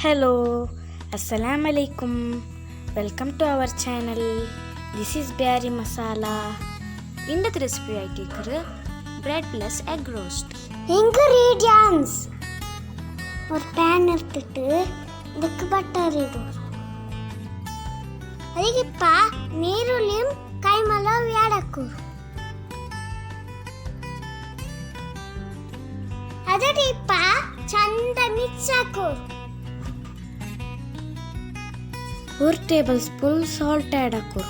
Hello, Assalamu alaikum. Welcome to our channel. This is Beary masala. In the recipe I take bread+egg roast. Ingredients: ஒரு pan எடுத்துட்டு இதுக்கு butter இடும். ಅದಕ್ಕೆ ನೀರುಳ್ಳಿயும் ಕೈಮಲ ವ್ಯಾಡಕು. ಅದಕ್ಕೆ ಚಂದ ಮಿಕ್ಸ್ ಹಾಕು. 1 tablespoon salt add ಹಾಕು.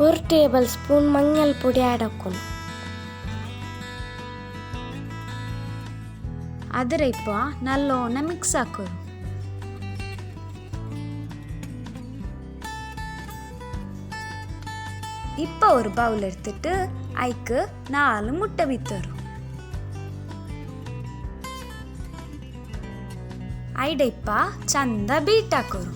ഒരു ടേബിൾ സ്പൂൺ മഞ്ഞൾപ്പൊടി ആഡ് ആക്കുന്നു. ಅದರ നല്ലോണം മിക്സ് ആക്കുന്നു. ഒരു ബൗൾ എടുത്തിട്ട് അതിക്ക് 4 മുട്ട വിത്തരും. അതിടെ ചന്ത ബീಟ್ ಹಾಕೋರು.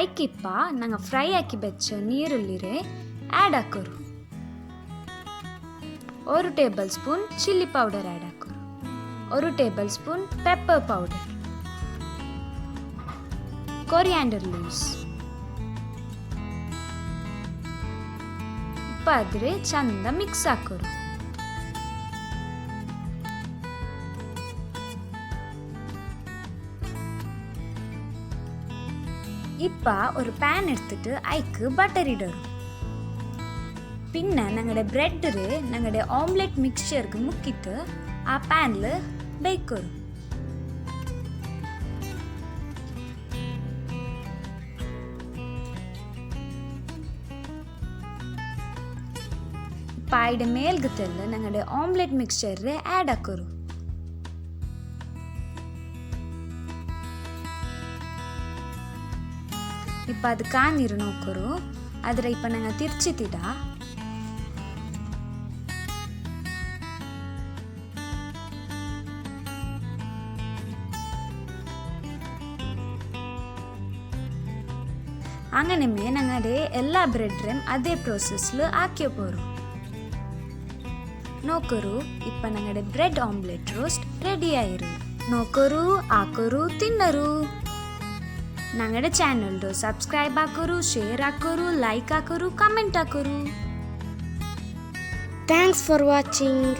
ಐಕಿಪ್ಪ ನಂಗೆ ಫ್ರೈ ಹಾಕಿ ಬೆಚ್ಚ ನೀರುಳ್ಳಿರೆ ಆ್ಯಡ್ ಹಾಕೋರು. 1 table spoon chilli powder add ಹಾಕೋರು. 1 table spoon pepper powder, Coriander leaves. ಇಪ್ಪಾದ್ರೆ ಚಂದ ಮಿಕ್ಸ್ ಹಾಕೋರು. ഒരു പാൻ എടുത്തിട്ട് അതിക്ക് ബട്ടർ ഇടണം. പിന്നെ ഞങ്ങളുടെ ബ്രെഡ് ഞങ്ങളുടെ ഓംലെറ്റ് മിക്സ്ചർക്ക് മുക്കിയിട്ട് ആ പാനിൽ ബേക്കറും. അതിൻ്റെ മേൽഗത്തെല്ലാം ഞങ്ങളുടെ ഓംലെറ്റ് മിക്സ്ചർ ആഡ് ആക്കರು. ಅದು ಕಾಂದಿರು ನೋಕರು. ಆದರೆ ನಂಗೆ ತಿರ್ಚಿತಿಡ. അങ്ങനെ ഞങ്ങളുടെ എല്ലാ ബ്രെഡും അതേ പ്രോസസ്സിൽ ആക്കിയ പോരും. നോക്കറു ഞങ്ങളുടെ ബ്രെഡ് ഓംലെറ്റ് റോസ്റ്റ് റെഡി ആയിരു. നോക്കറു, ആക്കറു, തിന്നರು. ഞങ്ങളുടെ ಚಾನಲ್ದು ಸಬ್ಸ್ಕ್ರೈಬ್ ಹಾಕೋರು, ಶೇರ್ ಹಾಕೋರು, ಲೈಕ್ ಹಾಕೋರು, ಕಮೆಂಟ್ ಹಾಕೋರು. Thanks for watching.